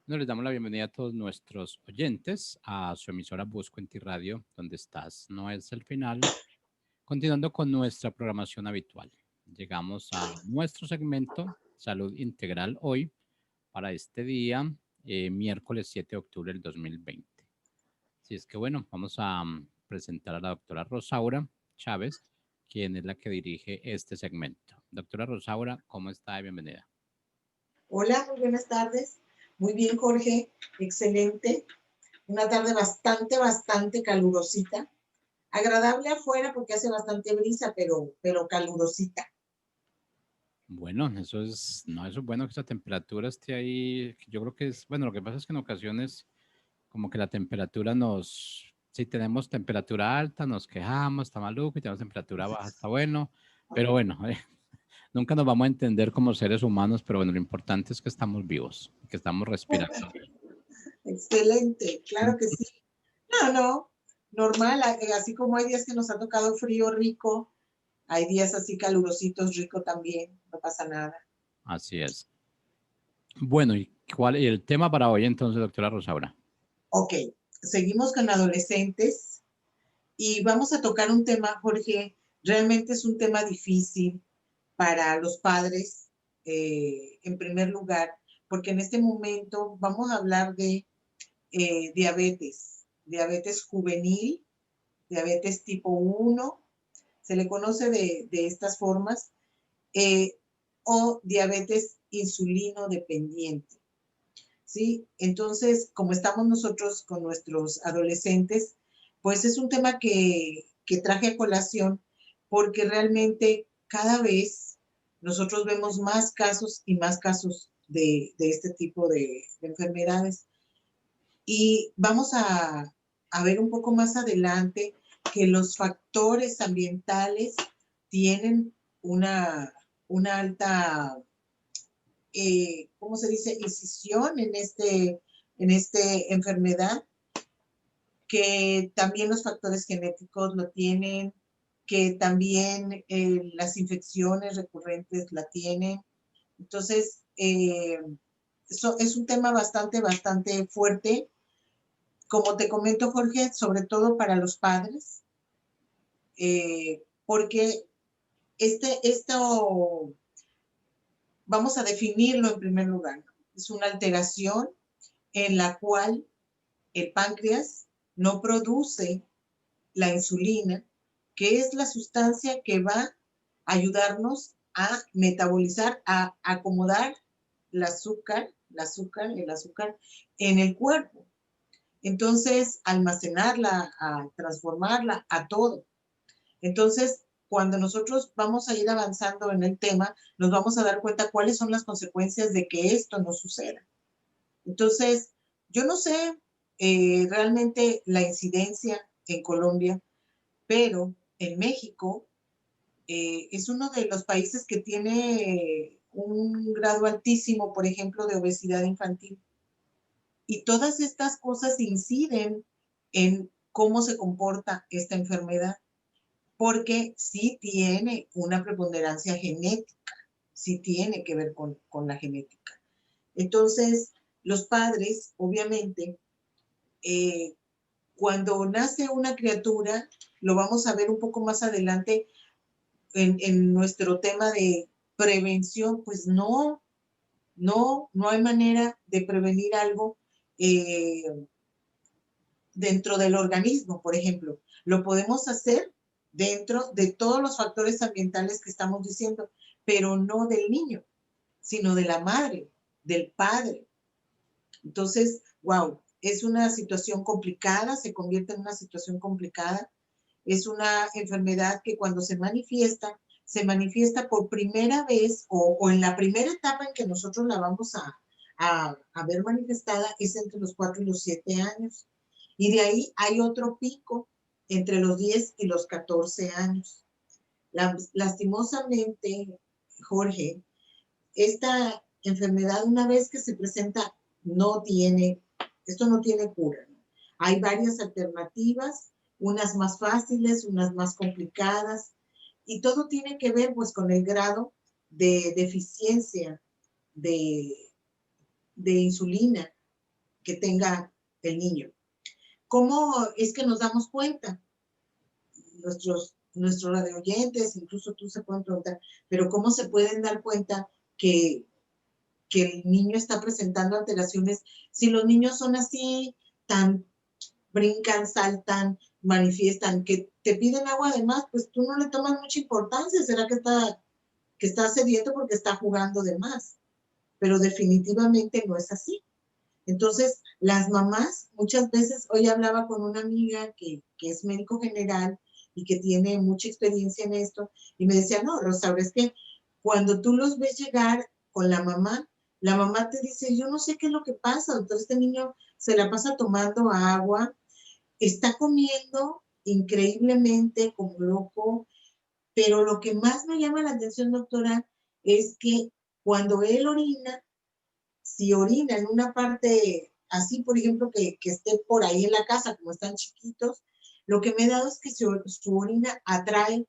Nos les damos la bienvenida a todos nuestros oyentes a su emisora Busco en Ti Radio, donde estás, no es el final. Continuando con nuestra programación habitual, llegamos a nuestro segmento Salud Integral hoy para este día, miércoles 7 de octubre del 2020. Así es que bueno, vamos a presentar a la doctora Rosaura Chávez, quien es la que dirige este segmento. Doctora Rosaura, ¿cómo está? Bienvenida. Hola, muy buenas tardes. Muy bien, Jorge. Excelente. Una tarde bastante calurosita. Agradable afuera porque hace bastante brisa, pero calurosita. Bueno, eso es bueno que esa temperatura esté ahí. Yo creo que es, bueno, lo que pasa es que en ocasiones como que la temperatura si tenemos temperatura alta, nos quejamos, está maluco, y tenemos temperatura baja, está bueno, pero bueno, nunca nos vamos a entender como seres humanos, pero bueno, lo importante es que estamos vivos, que estamos respirando. Excelente, claro que sí. No, normal, así como hay días que nos ha tocado frío rico, hay días así calurositos rico también, no pasa nada. Así es. Bueno, ¿y cuál es el tema para hoy entonces, doctora Rosaura? Ok, seguimos con adolescentes y vamos a tocar un tema, Jorge, realmente es un tema difícil para los padres, en primer lugar, porque en este momento vamos a hablar de diabetes juvenil, diabetes tipo 1, se le conoce de estas formas, o diabetes insulino dependiente. ¿Sí? Entonces, como estamos nosotros con nuestros adolescentes, pues es un tema que traje a colación porque realmente cada vez nosotros vemos más casos y más casos de este tipo de enfermedades. Y vamos a ver un poco más adelante que los factores ambientales tienen una alta, ¿cómo se dice?, incisión en esta enfermedad, que también los factores genéticos lo tienen, que también las infecciones recurrentes la tienen. Entonces, eso es un tema bastante fuerte. Como te comento, Jorge, sobre todo para los padres, porque esto vamos a definirlo en primer lugar. Es una alteración en la cual el páncreas no produce la insulina, que es la sustancia que va a ayudarnos a metabolizar, a acomodar el azúcar en el cuerpo. Entonces, almacenarla, a transformarla, a todo. Entonces, cuando nosotros vamos a ir avanzando en el tema, nos vamos a dar cuenta cuáles son las consecuencias de que esto no suceda. Entonces, yo no sé realmente la incidencia en Colombia, pero en México es uno de los países que tiene un grado altísimo, por ejemplo, de obesidad infantil. Y todas estas cosas inciden en cómo se comporta esta enfermedad, porque sí tiene una preponderancia genética, sí tiene que ver con la genética. Entonces, los padres, obviamente, cuando nace una criatura, lo vamos a ver un poco más adelante en nuestro tema de prevención, pues no hay manera de prevenir algo dentro del organismo, por ejemplo. Lo podemos hacer dentro de todos los factores ambientales que estamos diciendo, pero no del niño, sino de la madre, del padre. Entonces, wow, es una situación complicada, se convierte en una situación complicada. Es una enfermedad que cuando se manifiesta por primera vez o en la primera etapa en que nosotros la vamos a ver manifestada es entre los 4 y los 7 años. Y de ahí hay otro pico entre los 10 y los 14 años. Lastimosamente, Jorge, esta enfermedad una vez que se presenta esto no tiene cura, ¿no? Hay varias alternativas, unas más fáciles, unas más complicadas, Y todo tiene que ver pues con el grado de deficiencia de, de insulina que tenga el niño. ¿Cómo es que nos damos cuenta? Nuestros radioyentes, incluso tú se pueden preguntar, pero ¿cómo se pueden dar cuenta que el niño está presentando alteraciones? Si los niños son así, tan brincan, saltan, manifiestan, que te piden agua además, pues tú no le tomas mucha importancia, será que está sediento porque está jugando de más, pero definitivamente no es así. Entonces, las mamás, muchas veces, hoy hablaba con una amiga que es médico general y que tiene mucha experiencia en esto, y me decía, no, Rosaura, es que cuando tú los ves llegar con la mamá te dice, yo no sé qué es lo que pasa, doctor, este niño se la pasa tomando agua, está comiendo increíblemente como loco, pero lo que más me llama la atención, doctora, es que cuando él orina, si orina en una parte así, por ejemplo, que esté por ahí en la casa, como están chiquitos, lo que me he dado es que su orina atrae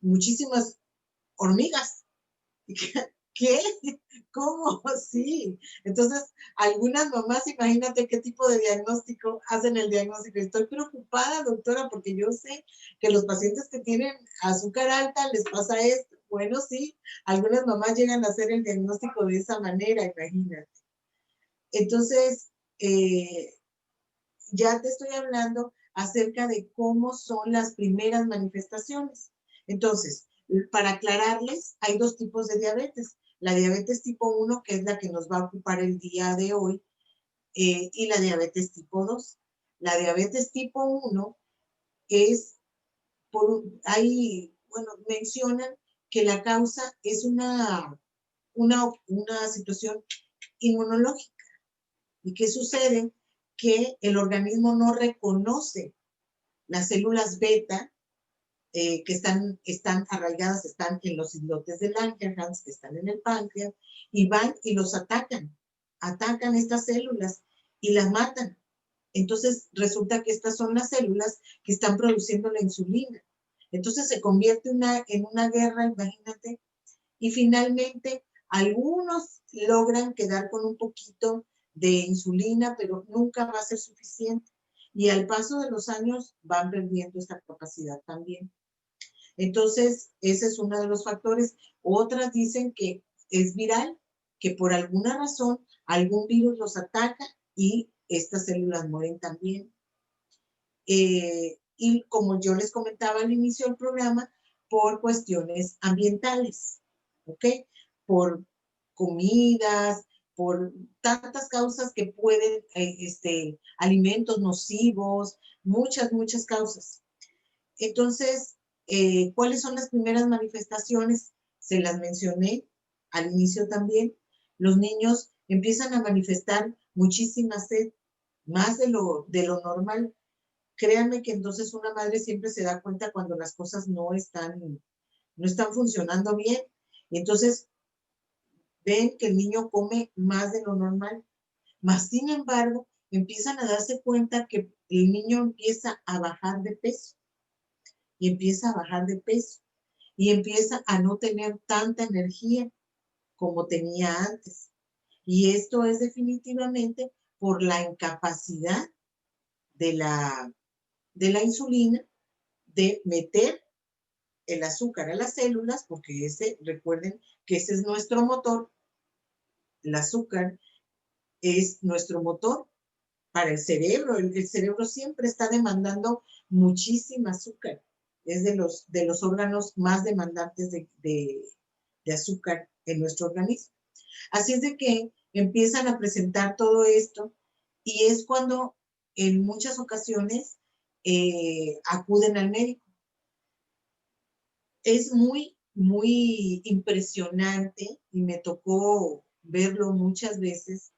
muchísimas hormigas. ¿Qué? ¿Cómo? Sí. Entonces, algunas mamás, imagínate qué tipo de diagnóstico hacen el diagnóstico. Estoy preocupada, doctora, porque yo sé que los pacientes que tienen azúcar alta les pasa esto. Bueno, sí, algunas mamás llegan a hacer el diagnóstico de esa manera, imagínate. Entonces, ya te estoy hablando acerca de cómo son las primeras manifestaciones. Entonces, para aclararles, hay dos tipos de diabetes. La diabetes tipo 1, que es la que nos va a ocupar el día de hoy, y la diabetes tipo 2. La diabetes tipo 1 es, bueno, mencionan que la causa es una situación inmunológica. ¿Y qué sucede? Que el organismo no reconoce las células beta que están arraigadas, están en los islotes de Langerhans, que están en el páncreas, y van y los atacan estas células y las matan. Entonces resulta que estas son las células que están produciendo la insulina. Entonces se convierte en una guerra, imagínate, y finalmente algunos logran quedar con un poquito de insulina, pero nunca va a ser suficiente. Y al paso de los años van perdiendo esta capacidad también. Entonces, ese es uno de los factores. Otras dicen que es viral, que por alguna razón algún virus los ataca y estas células mueren también. Y como yo les comentaba al inicio del programa, por cuestiones ambientales, ¿ok? Por comidas, por tantas causas que pueden, alimentos nocivos, muchas causas. Entonces, ¿cuáles son las primeras manifestaciones? Se las mencioné al inicio también. Los niños empiezan a manifestar muchísima sed, más de lo normal. Créanme que entonces una madre siempre se da cuenta cuando las cosas no están funcionando bien. Y entonces ven que el niño come más de lo normal. Más sin embargo, empiezan a darse cuenta que el niño empieza a bajar de peso. Y empieza a bajar de peso. Y empieza a no tener tanta energía como tenía antes. Y esto es definitivamente por la incapacidad de la insulina de meter el azúcar a las células, porque recuerden que ese es nuestro motor. El azúcar es nuestro motor para el cerebro. El cerebro siempre está demandando muchísima azúcar. Es de los órganos más demandantes de azúcar en nuestro organismo. Así es de que empiezan a presentar todo esto y es cuando en muchas ocasiones acuden al médico. Es muy impresionante y me tocó verlo muchas veces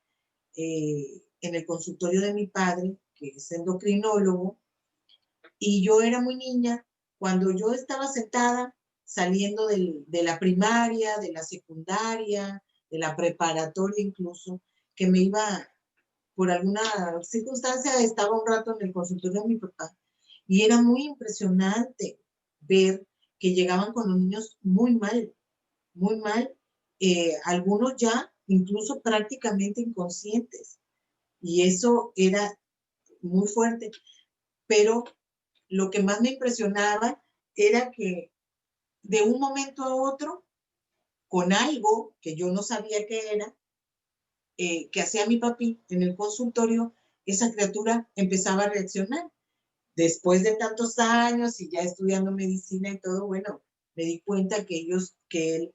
en el consultorio de mi padre, que es endocrinólogo, y yo era muy niña cuando yo estaba sentada saliendo de la primaria, de la secundaria, de la preparatoria incluso, que me iba, por alguna circunstancia, estaba un rato en el consultorio de mi papá, y era muy impresionante ver que llegaban con los niños muy mal, algunos ya incluso prácticamente inconscientes. Y eso era muy fuerte. Pero lo que más me impresionaba era que de un momento a otro, con algo que yo no sabía qué era, que hacía mi papi en el consultorio, esa criatura empezaba a reaccionar. Después de tantos años y ya estudiando medicina y todo, bueno, me di cuenta que él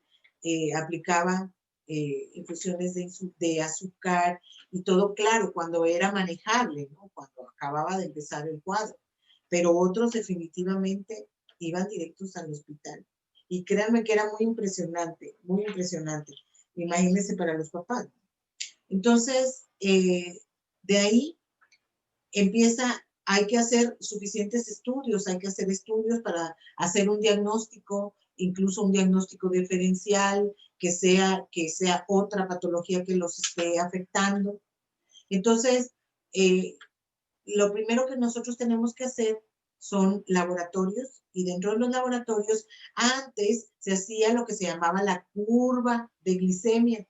aplicaba infusiones de azúcar y todo, claro, cuando era manejable, ¿no? Cuando acababa de empezar el cuadro. Pero otros definitivamente iban directos al hospital. Y créanme que era muy impresionante, muy impresionante. Imagínense para los papás. Entonces, de ahí hay que hacer suficientes estudios, hay que hacer estudios para hacer un diagnóstico, incluso un diagnóstico diferencial, que sea otra patología que los esté afectando. Entonces, lo primero que nosotros tenemos que hacer son laboratorios, y dentro de los laboratorios antes se hacía lo que se llamaba la curva de glicemia.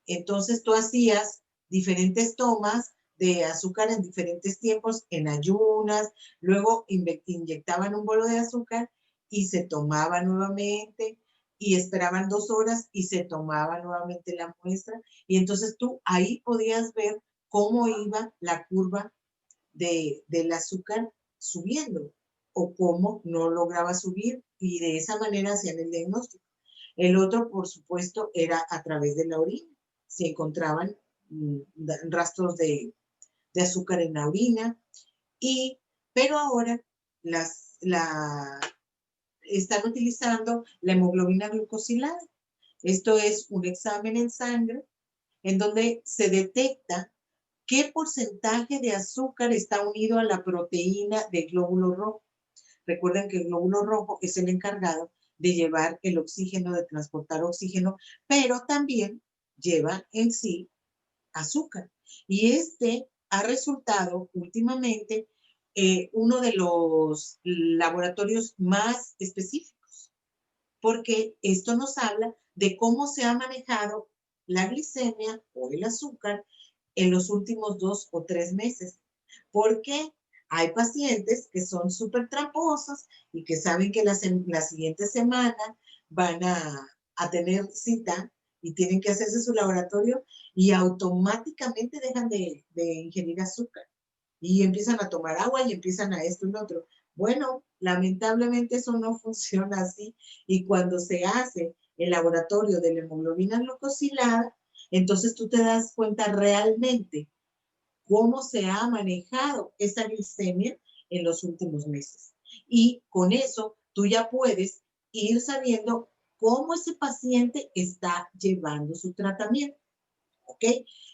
Entonces tú hacías diferentes tomas de azúcar en diferentes tiempos, en ayunas, luego inyectaban un bolo de azúcar y se tomaba nuevamente, y esperaban 2 horas y se tomaba nuevamente la muestra, y entonces tú ahí podías ver cómo iba la curva del azúcar subiendo o cómo no lograba subir, y de esa manera hacían el diagnóstico. El otro, por supuesto, era a través de la orina. Se encontraban rastros de azúcar en la orina, pero ahora están utilizando la hemoglobina glucosilada. Esto es un examen en sangre en donde se detecta qué porcentaje de azúcar está unido a la proteína del glóbulo rojo. Recuerden que el glóbulo rojo es el encargado de llevar el oxígeno, de transportar oxígeno, pero también lleva en sí azúcar. Y este ha resultado últimamente uno de los laboratorios más específicos, porque esto nos habla de cómo se ha manejado la glicemia o el azúcar en los últimos 2 o 3 meses. Porque hay pacientes que son súper tramposos y que saben que la siguiente semana van a tener cita y tienen que hacerse su laboratorio, y automáticamente dejan de ingerir azúcar y empiezan a tomar agua y empiezan a esto y lo otro. Bueno, lamentablemente eso no funciona así, y cuando se hace el laboratorio de la hemoglobina glucosilada, entonces tú te das cuenta realmente cómo se ha manejado esa glicemia en los últimos meses. Y con eso tú ya puedes ir sabiendo cómo ese paciente está llevando su tratamiento. ¿Ok?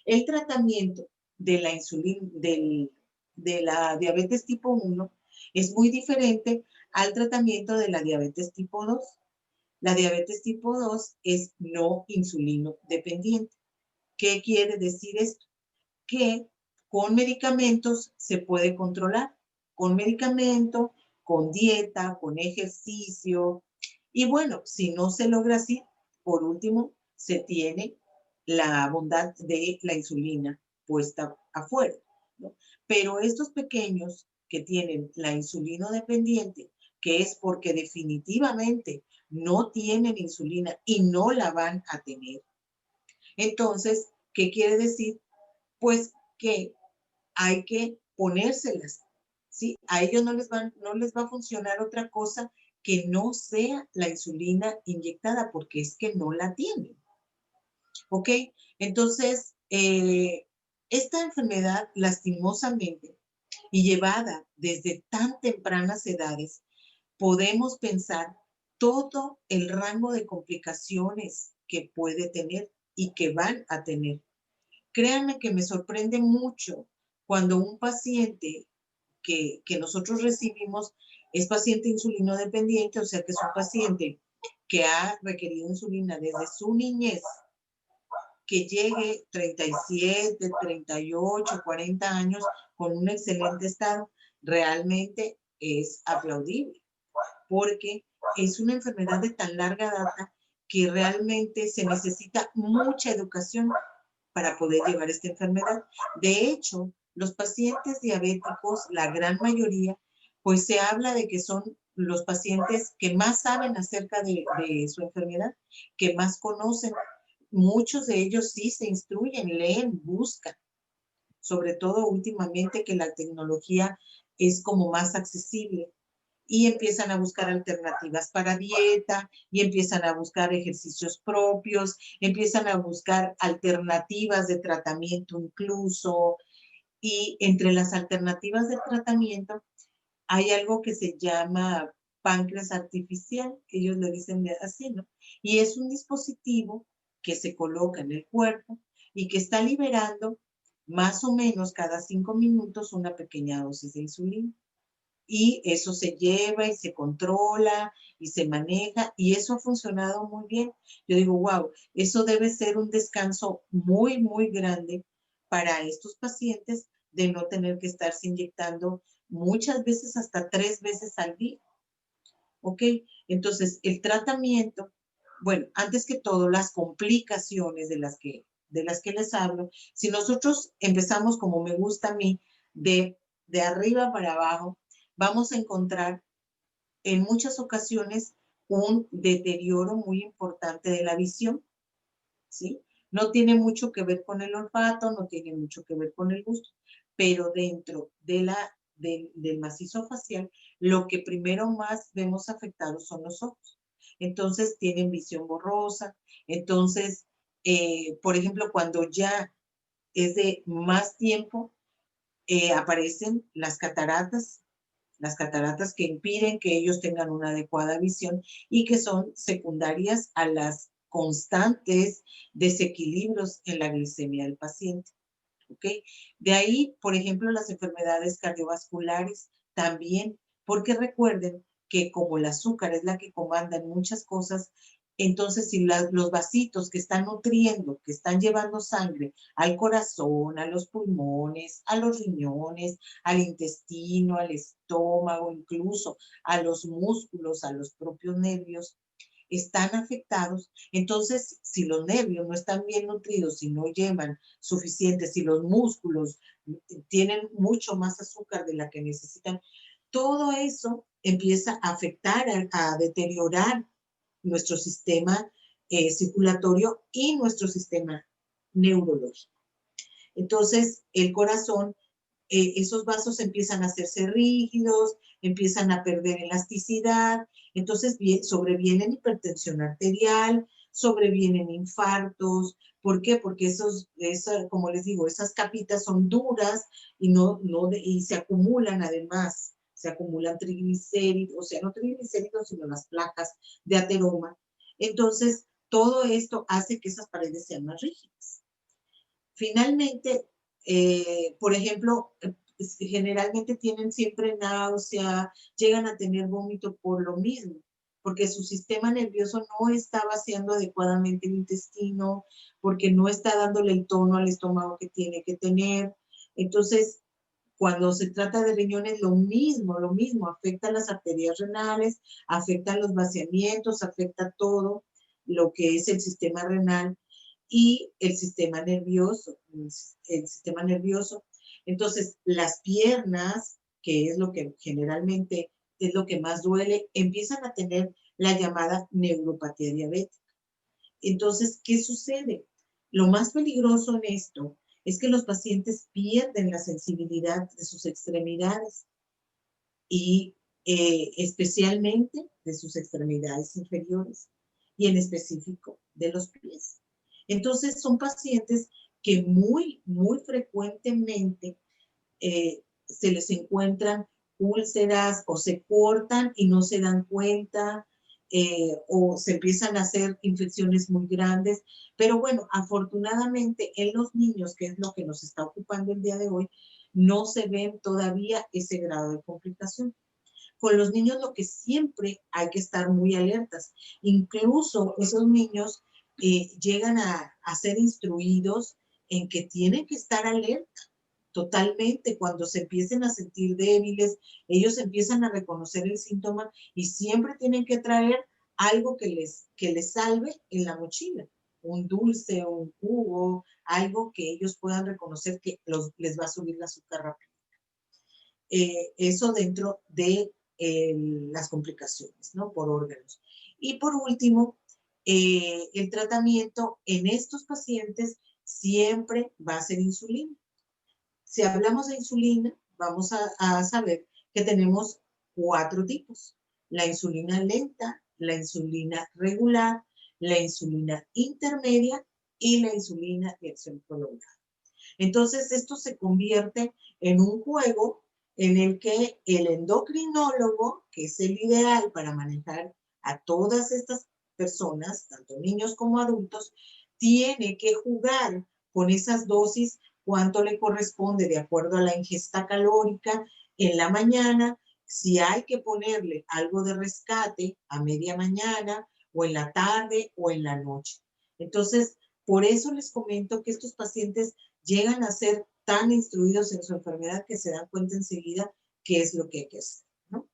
El tratamiento de la insulina, de la diabetes tipo 1 es muy diferente al tratamiento de la diabetes tipo 2. La diabetes tipo 2 es no insulino dependiente. ¿Qué quiere decir esto? Que con medicamentos se puede controlar. Con medicamento, con dieta, con ejercicio. Y bueno, si no se logra así, por último, se tiene la bondad de la insulina puesta afuera, ¿no? Pero estos pequeños que tienen la insulino dependiente, que es porque definitivamente no tienen insulina y no la van a tener. Entonces, ¿qué quiere decir? Pues que hay que ponérselas, ¿sí? A ellos no les va a funcionar otra cosa que no sea la insulina inyectada, porque es que no la tienen. ¿Ok? Entonces, esta enfermedad, lastimosamente, y llevada desde tan tempranas edades, podemos pensar todo el rango de complicaciones que puede tener y que van a tener. Créanme que me sorprende mucho cuando un paciente que nosotros recibimos es paciente insulino dependiente, o sea que es un paciente que ha requerido insulina desde su niñez, que llegue 37, 38, 40 años con un excelente estado, realmente es aplaudible, porque es una enfermedad de tan larga data que realmente se necesita mucha educación para poder llevar esta enfermedad. De hecho, los pacientes diabéticos, la gran mayoría, pues se habla de que son los pacientes que más saben acerca de su enfermedad, que más conocen. Muchos de ellos sí se instruyen, leen, buscan, sobre todo últimamente que la tecnología es como más accesible y empiezan a buscar alternativas para dieta y empiezan a buscar ejercicios propios, empiezan a buscar alternativas de tratamiento incluso. Y entre las alternativas de tratamiento hay algo que se llama páncreas artificial, ellos le dicen así, ¿no? Y es un dispositivo que se coloca en el cuerpo y que está liberando más o menos cada 5 minutos una pequeña dosis de insulina. Y eso se lleva y se controla y se maneja y eso ha funcionado muy bien. Yo digo, wow, eso debe ser un descanso muy, muy grande para estos pacientes de no tener que estarse inyectando muchas veces hasta 3 veces al día. ¿Ok? Entonces, el tratamiento, bueno, antes que todo, las complicaciones de las que les hablo, si nosotros empezamos como me gusta a mí, de arriba para abajo, vamos a encontrar en muchas ocasiones un deterioro muy importante de la visión, ¿sí? No tiene mucho que ver con el olfato, no tiene mucho que ver con el gusto, pero dentro del macizo facial, lo que primero más vemos afectados son los ojos. Entonces tienen visión borrosa. Entonces, por ejemplo, cuando ya es de más tiempo, aparecen las cataratas que impiden que ellos tengan una adecuada visión y que son secundarias a las constantes desequilibrios en la glicemia del paciente. ¿Ok? De ahí, por ejemplo, las enfermedades cardiovasculares también, porque recuerden que como el azúcar es la que comanda en muchas cosas, entonces si los vasitos que están nutriendo, que están llevando sangre al corazón, a los pulmones, a los riñones, al intestino, al estómago, incluso a los músculos, a los propios nervios, están afectados, entonces si los nervios no están bien nutridos, si no llevan suficiente, si los músculos tienen mucho más azúcar de la que necesitan, todo eso empieza a afectar, a deteriorar nuestro sistema circulatorio y nuestro sistema neurológico. Entonces, el corazón, esos vasos empiezan a hacerse rígidos, empiezan a perder elasticidad, entonces sobrevienen hipertensión arterial, sobrevienen infartos. ¿Por qué? Porque como les digo, esas capitas son duras y, y se acumulan además, se acumulan triglicéridos, o sea, no triglicéridos, sino las placas de ateroma. Entonces, todo esto hace que esas paredes sean más rígidas. Finalmente, por ejemplo, generalmente tienen siempre náusea, llegan a tener vómito por lo mismo, porque su sistema nervioso no está vaciando adecuadamente el intestino, porque no está dándole el tono al estómago que tiene que tener. Entonces, cuando se trata de riñones, lo mismo, afecta las arterias renales, afecta los vaciamientos, afecta todo lo que es el sistema renal y el sistema nervioso, Entonces, las piernas, que es lo que generalmente es lo que más duele, empiezan a tener la llamada neuropatía diabética. Entonces, ¿qué sucede? Lo más peligroso en esto es que los pacientes pierden la sensibilidad de sus extremidades y especialmente de sus extremidades inferiores y en específico de los pies. Entonces son pacientes que muy frecuentemente se les encuentran úlceras o se cortan y no se dan cuenta, o se empiezan a hacer infecciones muy grandes. Pero bueno, afortunadamente en los niños, que es lo que nos está ocupando el día de hoy, no se ven todavía ese grado de complicación. Con los niños lo que siempre hay que estar muy alertas. Incluso esos niños llegan a ser instruidos en que tienen que estar alerta, Totalmente, cuando se empiecen a sentir débiles, ellos empiezan a reconocer el síntoma y siempre tienen que traer algo que les salve en la mochila, un dulce, un jugo, algo que ellos puedan reconocer que les va a subir el azúcar rápido. Eso dentro de las complicaciones, ¿no? Por órganos. Y por último, el tratamiento en estos pacientes siempre va a ser insulina. Si hablamos de insulina, vamos a saber que tenemos 4 tipos. La insulina lenta, la insulina regular, la insulina intermedia y la insulina de acción prolongada. Entonces, esto se convierte en un juego en el que el endocrinólogo, que es el ideal para manejar a todas estas personas, tanto niños como adultos, tiene que jugar con esas dosis, cuánto le corresponde de acuerdo a la ingesta calórica en la mañana, si hay que ponerle algo de rescate a media mañana o en la tarde o en la noche. Entonces, por eso les comento que estos pacientes llegan a ser tan instruidos en su enfermedad que se dan cuenta enseguida qué es lo que hay que hacer, ¿no?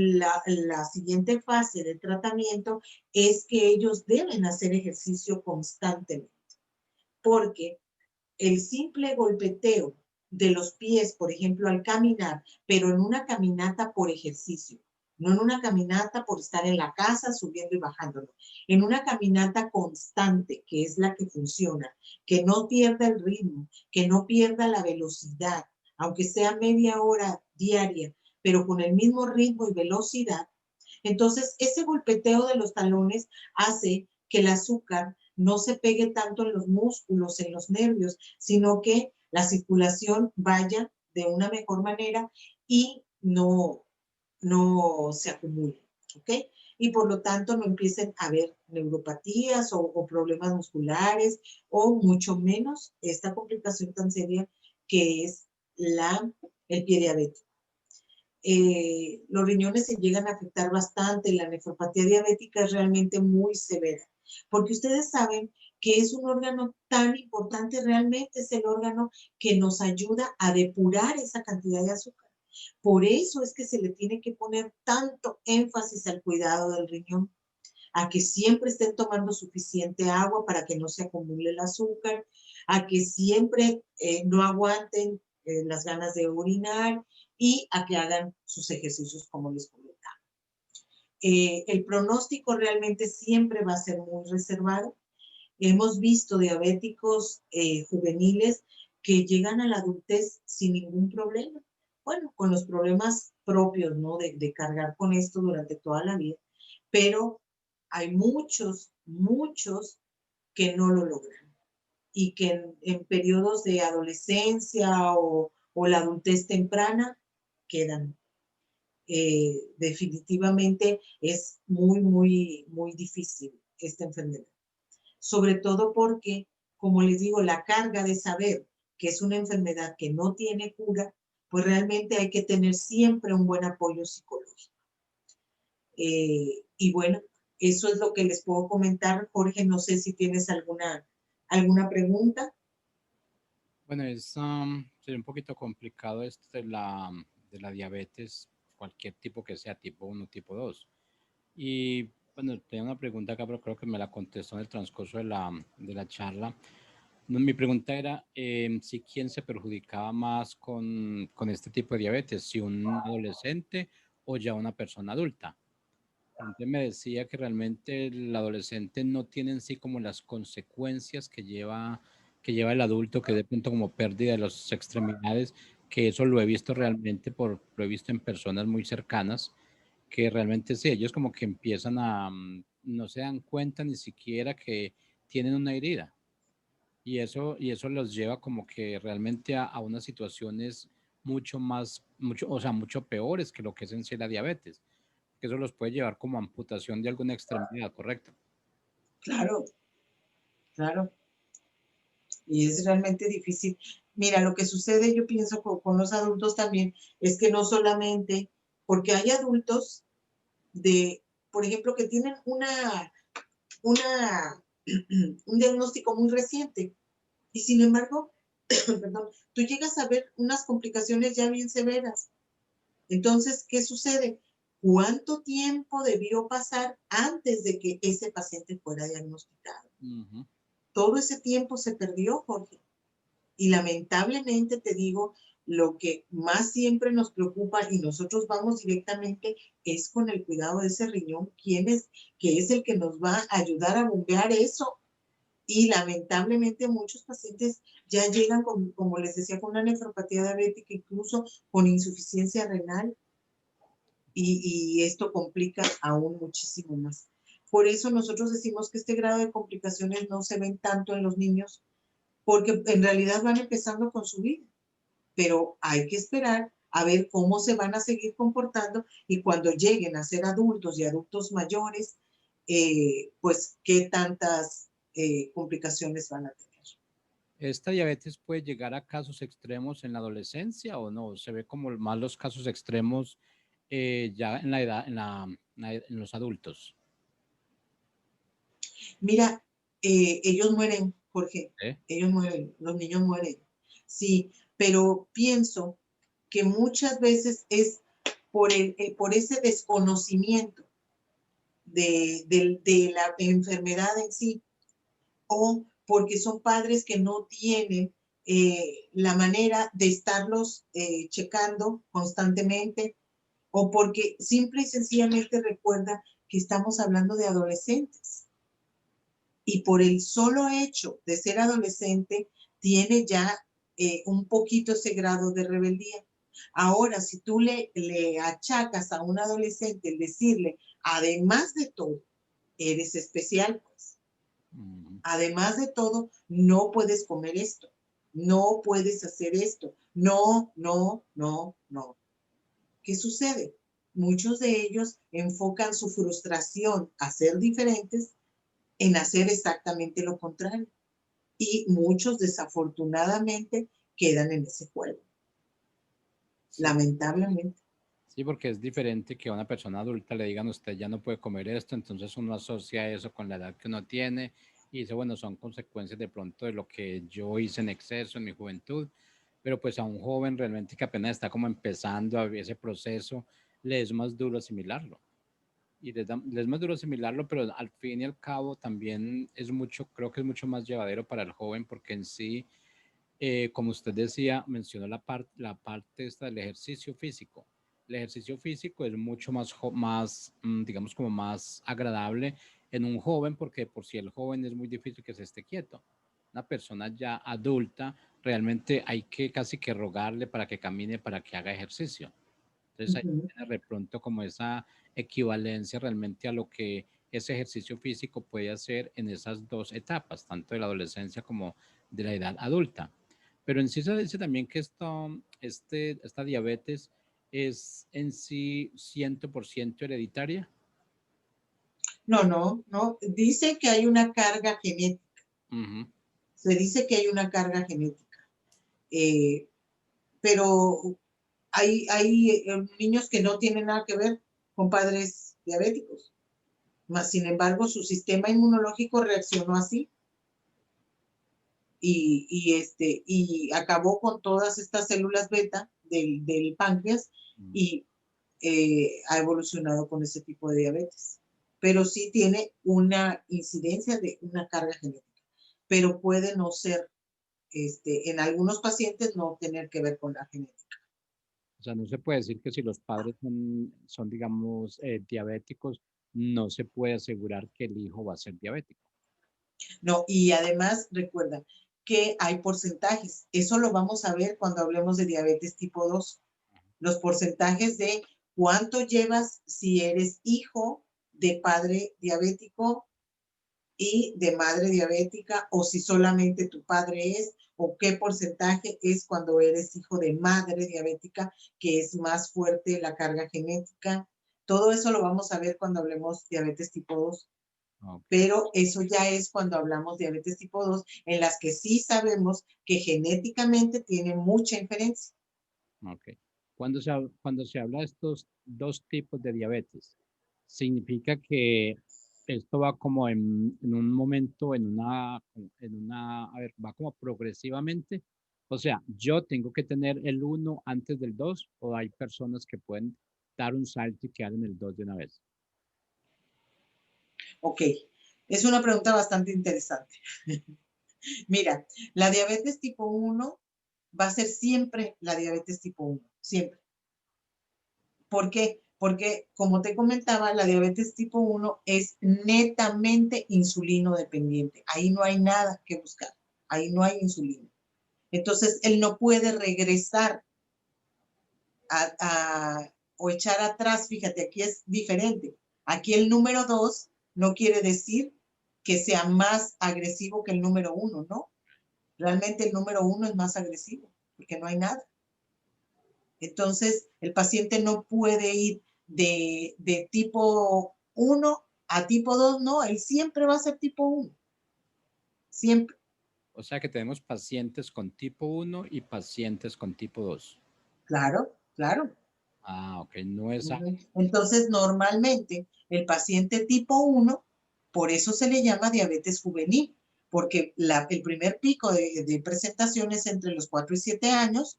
La siguiente fase de tratamiento es que ellos deben hacer ejercicio constantemente, porque el simple golpeteo de los pies, por ejemplo, al caminar, pero en una caminata por ejercicio, no en una caminata por estar en la casa subiendo y bajando, no. En una caminata constante, que es la que funciona, que no pierda el ritmo, que no pierda la velocidad, aunque sea media hora diaria, pero con el mismo ritmo y velocidad. Entonces, ese golpeteo de los talones hace que el azúcar no se pegue tanto en los músculos, en los nervios, sino que la circulación vaya de una mejor manera y no se acumule, ¿ok? Y por lo tanto no empiecen a haber neuropatías o problemas musculares o mucho menos esta complicación tan seria que es el pie diabético. Los riñones se llegan a afectar bastante, la nefropatía diabética es realmente muy severa, porque ustedes saben que es un órgano tan importante, realmente es el órgano que nos ayuda a depurar esa cantidad de azúcar. Por eso es que se le tiene que poner tanto énfasis al cuidado del riñón, a que siempre estén tomando suficiente agua para que no se acumule el azúcar, a que siempre no aguanten las ganas de orinar y a que hagan sus ejercicios como les comentaba. El pronóstico realmente siempre va a ser muy reservado. Hemos visto diabéticos juveniles que llegan a la adultez sin ningún problema. Bueno, con los problemas propios, ¿no? De cargar con esto durante toda la vida, pero hay muchos que no lo logran y que en periodos de adolescencia o la adultez temprana quedan. Definitivamente es muy difícil esta enfermedad. Sobre todo porque, como les digo, la carga de saber que es una enfermedad que no tiene cura, pues realmente hay que tener siempre un buen apoyo psicológico. Y bueno, eso es lo que les puedo comentar. Jorge, no sé si tienes alguna pregunta. Bueno, sería un poquito complicado esto de la diabetes, cualquier tipo que sea, tipo 1, tipo 2. Y bueno, tenía una pregunta acá, pero creo que me la contestó en el transcurso de la charla. No, mi pregunta era si quién se perjudicaba más con este tipo de diabetes, si un adolescente o ya una persona adulta. Entonces me decía que realmente el adolescente no tiene en sí como las consecuencias que lleva el adulto, que de pronto como pérdida de las extremidades, que eso lo he visto realmente, lo he visto en personas muy cercanas, que realmente sí, ellos como que empiezan no se dan cuenta ni siquiera que tienen una herida. Y eso los lleva como que realmente a unas situaciones o sea, mucho peores que lo que es en sí la diabetes, que eso los puede llevar como a amputación de alguna extremidad, ¿correcto? Claro, claro. Y es realmente difícil. Mira, lo que sucede, yo pienso con los adultos también, es que no solamente, porque hay adultos por ejemplo, que tienen una, un diagnóstico muy reciente y sin embargo perdón, tú llegas a ver unas complicaciones ya bien severas. Entonces, ¿qué sucede? ¿Cuánto tiempo debió pasar antes de que ese paciente fuera diagnosticado? Ujú. Todo ese tiempo se perdió, Jorge. Y lamentablemente te digo, lo que más siempre nos preocupa y nosotros vamos directamente es con el cuidado de ese riñón, quién es, que es el que nos va a ayudar a bombear eso. Y lamentablemente muchos pacientes ya llegan, con, como les decía, con una nefropatía diabética, incluso con insuficiencia renal, y esto complica aún muchísimo más. Por eso nosotros decimos que este grado de complicaciones no se ven tanto en los niños, porque en realidad van empezando con su vida, pero hay que esperar a ver cómo se van a seguir comportando y cuando lleguen a ser adultos y adultos mayores, pues qué tantas complicaciones van a tener. ¿Esta diabetes puede llegar a casos extremos en la adolescencia o no? ¿Se ve como más los casos extremos ya en la edad, en los adultos? Mira, ellos mueren, Jorge, ¿Eh? ellos mueren, los niños mueren, sí, pero pienso que muchas veces es por ese desconocimiento de la enfermedad en sí, o porque son padres que no tienen la manera de estarlos checando constantemente, o porque simple y sencillamente recuerda que estamos hablando de adolescentes. Y por el solo hecho de ser adolescente, tiene ya un poquito ese grado de rebeldía. Ahora, si tú le achacas a un adolescente el decirle, además de todo, eres especial, pues. Ujú. Además de todo, no puedes comer esto, no puedes hacer esto, no, no, no, no. ¿Qué sucede? Muchos de ellos enfocan su frustración a ser diferentes en hacer exactamente lo contrario. Y muchos desafortunadamente quedan en ese juego, Sí, lamentablemente. sí, porque es diferente que a una persona adulta le digan usted ya no puede comer esto, entonces uno asocia eso con la edad que uno tiene y dice, bueno, son consecuencias de pronto de lo que yo hice en exceso en mi juventud, pero pues a un joven realmente que apenas está como empezando a ese proceso, le es más duro asimilarlo. Y les es más duro asimilarlo, pero al fin y al cabo también es mucho, creo que es mucho más llevadero para el joven porque en sí, como usted decía, mencionó la parte esta del ejercicio físico. El ejercicio físico es mucho más, más, digamos, como más agradable en un joven porque por si el joven es muy difícil que se esté quieto. Una persona ya adulta, realmente hay que casi que rogarle para que camine, para que haga ejercicio. Entonces ahí Ujú. tiene de pronto como esa equivalencia realmente a lo que ese ejercicio físico puede hacer en esas dos etapas, tanto de la adolescencia como de la edad adulta. Pero en sí se dice también que esta diabetes es en sí 100% hereditaria. No, no, no. Dice que hay una carga genética. Ujú. Se dice que hay una carga genética. Eh, pero hay niños que no tienen nada que ver con padres diabéticos. Mas, sin embargo, su sistema inmunológico reaccionó así y acabó con todas estas células beta del páncreas Mm. y ha evolucionado con ese tipo de diabetes. Pero sí tiene una incidencia de una carga genética, pero puede no ser, en algunos pacientes no tener que ver con la genética. O sea, no se puede decir que si los padres son digamos, diabéticos, no se puede asegurar que el hijo va a ser diabético. No, y además recuerda que hay porcentajes. Eso lo vamos a ver cuando hablemos de diabetes tipo 2. Los porcentajes de cuánto llevas si eres hijo de padre diabético y de madre diabética, o si solamente tu padre es, o qué porcentaje es cuando eres hijo de madre diabética, que es más fuerte la carga genética. Todo eso lo vamos a ver cuando hablemos diabetes tipo 2. Ok. Pero eso ya es cuando hablamos de diabetes tipo 2, en las que sí sabemos que genéticamente tiene mucha inferencia. Ok. Cuando se habla de estos dos tipos de diabetes, significa que esto va como en un momento, a ver, va como progresivamente, O sea, yo tengo que tener el uno antes del 2 o hay personas que pueden dar un salto y quedar en el 2 de una vez. Ok, es una pregunta bastante interesante. Mira, la diabetes tipo 1 va a ser siempre la diabetes tipo 1, siempre. ¿Por qué? Porque, como te comentaba, la diabetes tipo 1 es netamente insulino dependiente. Ahí no hay nada que buscar. Ahí no hay insulina. Entonces, él no puede regresar o echar atrás. Fíjate, aquí es diferente. Aquí el número 2 no quiere decir que sea más agresivo que el número 1, ¿no? Realmente el número 1 es más agresivo, porque no hay nada. Entonces, el paciente no puede ir de tipo 1 a tipo 2, no, él siempre va a ser tipo 1, siempre. O sea que tenemos pacientes con tipo 1 y pacientes con tipo 2. Claro, claro. Ah, ok, no es... Entonces, normalmente, el paciente tipo 1, por eso se le llama diabetes juvenil, porque el primer pico de presentaciones entre los 4 y 7 años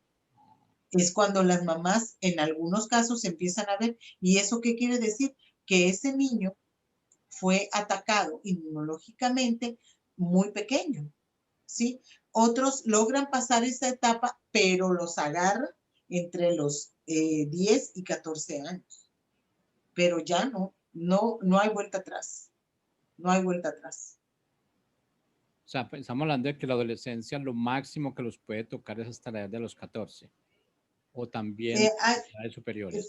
es cuando las mamás en algunos casos empiezan a ver. ¿Y eso qué quiere decir? Que ese niño fue atacado inmunológicamente muy pequeño, ¿sí? Otros logran pasar esa etapa, pero los agarran entre los 10 y 14 años. Pero ya no hay vuelta atrás. No hay vuelta atrás. O sea, estamos hablando de que la adolescencia lo máximo que los puede tocar es hasta la edad de los 14. O también Hay, edades superiores.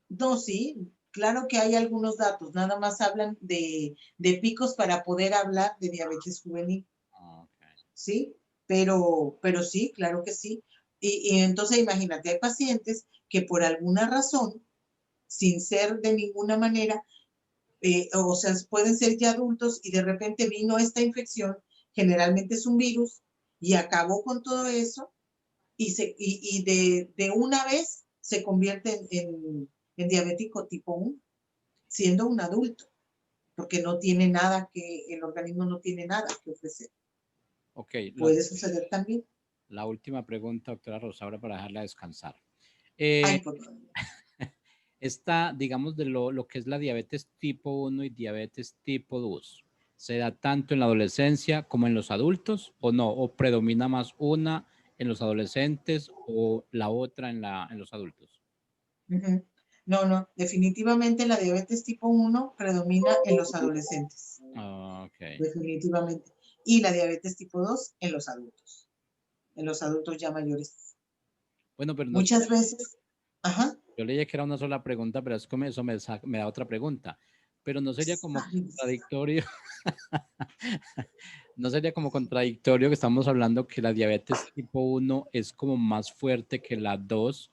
no, sí, claro que hay algunos datos, nada más hablan de picos para poder hablar de diabetes juvenil, Okay. ¿sí? Pero sí, claro que sí. Y entonces imagínate, hay pacientes que por alguna razón, sin ser de ninguna manera, o sea, pueden ser ya adultos y de repente vino esta infección, generalmente es un virus, y acabó con todo eso y de una vez se convierte en diabético tipo 1, siendo un adulto, porque no tiene nada que, el organismo no tiene nada que ofrecer. Ok, Puede suceder también. la última pregunta, doctora Rosaura, para dejarla descansar. Ay, por favor. Esta, digamos, de lo que es la diabetes tipo 1 y diabetes tipo 2, ¿se da tanto en la adolescencia como en los adultos o no? ¿O predomina más una en los adolescentes o la otra en los adultos? Uh-huh. No, definitivamente la diabetes tipo 1 predomina en los adolescentes, Ok. definitivamente. Y la diabetes tipo 2 en los adultos ya mayores. Bueno, pero no sé, Muchas veces, ajá. yo leía que era una sola pregunta, pero es como eso me da otra pregunta. Pero no sería como Ay, contradictorio, no sería como contradictorio que estamos hablando que la diabetes tipo 1 es como más fuerte que la 2,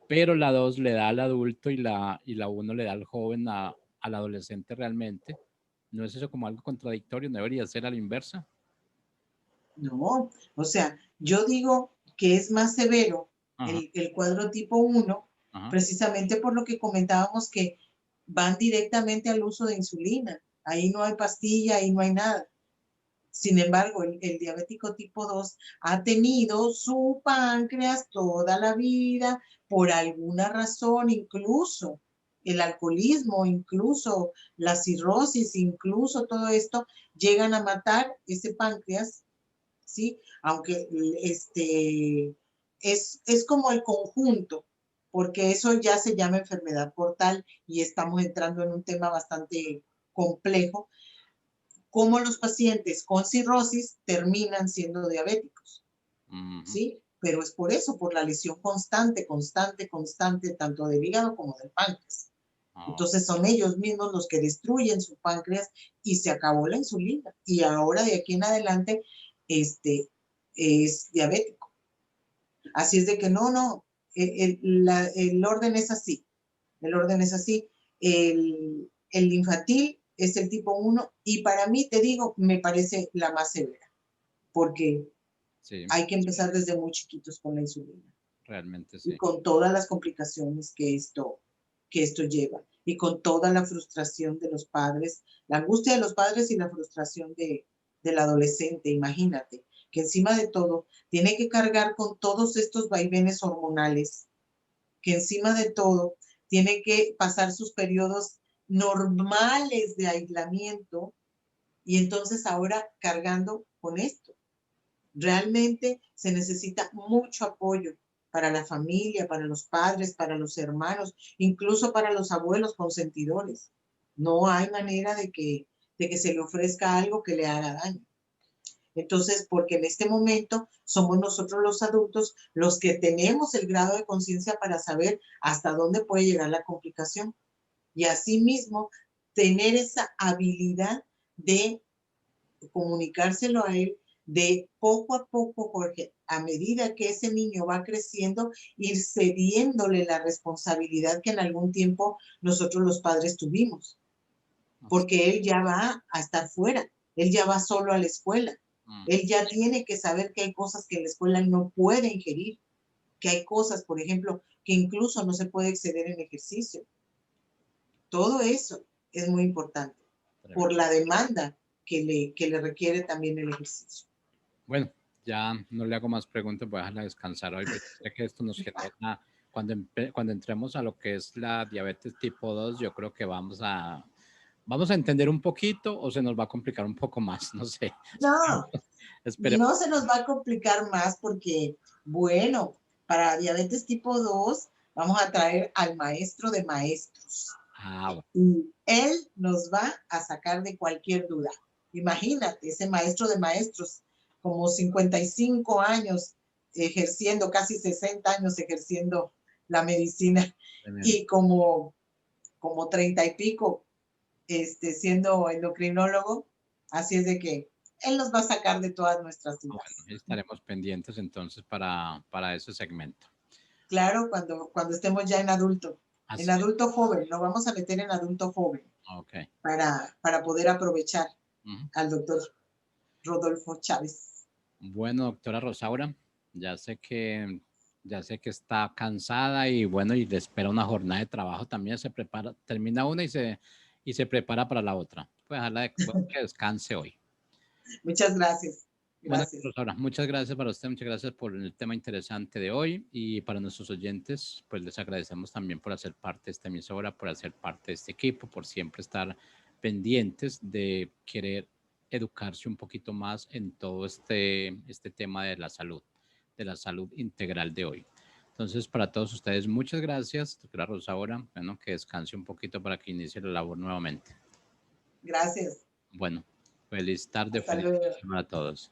pero la 2 le da al adulto y la 1 le da al joven, al adolescente realmente. ¿No es eso como algo contradictorio? ¿No debería ser a la inversa? no, o sea, yo digo que es más severo Ajá, el cuadro tipo 1, ajá. precisamente por lo que comentábamos que van directamente al uso de insulina. Ahí no hay pastilla, ahí no hay nada. Sin embargo, el diabético tipo 2 ha tenido su páncreas toda la vida por alguna razón, incluso el alcoholismo, incluso la cirrosis, incluso todo esto, llegan a matar ese páncreas, ¿sí? Aunque es como el conjunto, porque eso ya se llama enfermedad portal y estamos entrando en un tema bastante complejo, cómo los pacientes con cirrosis terminan siendo diabéticos, Ujú. ¿sí? Pero es por eso, por la lesión constante, tanto del hígado como del páncreas. Ah, Entonces son ellos mismos los que destruyen su páncreas y se acabó la insulina. Y ahora de aquí en adelante es diabético. Así es de que el orden es así. El orden es así. El infantil es el tipo 1 y para mí, te digo, me parece la más severa, porque sí, hay que empezar desde muy chiquitos con la insulina realmente y sí. con todas las complicaciones que esto lleva y con toda la frustración de los padres, la angustia de los padres y la frustración del adolescente, imagínate. que encima de todo tiene que cargar con todos estos vaivenes hormonales, que encima de todo tiene que pasar sus periodos normales de aislamiento y entonces ahora cargando con esto. Realmente se necesita mucho apoyo para la familia, para los padres, para los hermanos, incluso para los abuelos consentidores. No hay manera de que se le ofrezca algo que le haga daño. Entonces, porque en este momento somos nosotros los adultos los que tenemos el grado de conciencia para saber hasta dónde puede llegar la complicación. Y asimismo, tener esa habilidad de comunicárselo a él, de poco a poco, Jorge, a medida que ese niño va creciendo, ir cediéndole la responsabilidad que en algún tiempo nosotros los padres tuvimos. Porque él ya va a estar fuera, él ya va solo a la escuela, él ya tiene que saber que hay cosas que en la escuela no puede ingerir, que hay cosas, por ejemplo, que incluso no se puede exceder en ejercicio. Todo eso es muy importante por la demanda que le requiere también el ejercicio. Bueno, ya no le hago más preguntas, voy a dejarla descansar hoy, porque sé que esto nos genera, cuando entremos a lo que es la diabetes tipo 2, yo creo que vamos a entender un poquito o se nos va a complicar un poco más, no sé. No, Esperemos. no se nos va a complicar más porque, bueno, para diabetes tipo 2 vamos a traer al maestro de maestros. Bueno. Y él nos va a sacar de cualquier duda. Imagínate, ese maestro de maestros, como 55 años ejerciendo, casi 60 años ejerciendo la medicina y como 30 y pico siendo endocrinólogo. Así es de que él nos va a sacar de todas nuestras dudas. Bueno, estaremos pendientes entonces para ese segmento. Claro, cuando estemos ya en adulto. Así en adulto joven, lo vamos a meter en adulto joven. Okay. Para poder aprovechar al doctor Rodolfo Chávez. Bueno, doctora Rosaura, ya sé que está cansada y bueno, y le espera una jornada de trabajo también, se prepara, termina una y se prepara para la otra. Pues ojalá que descanse hoy. Muchas gracias. Bueno, Gracias. Rosaura, muchas gracias para usted, muchas gracias por el tema interesante de hoy y para nuestros oyentes, pues les agradecemos también por hacer parte de esta emisora, por hacer parte de este equipo, por siempre estar pendientes de querer educarse un poquito más en todo este tema de la salud integral de hoy. Entonces, para todos ustedes, muchas gracias, doctora Rosaura. Bueno, que descanse un poquito para que inicie la labor nuevamente. Gracias. Bueno, feliz tarde, Hasta feliz luego. semana a todos.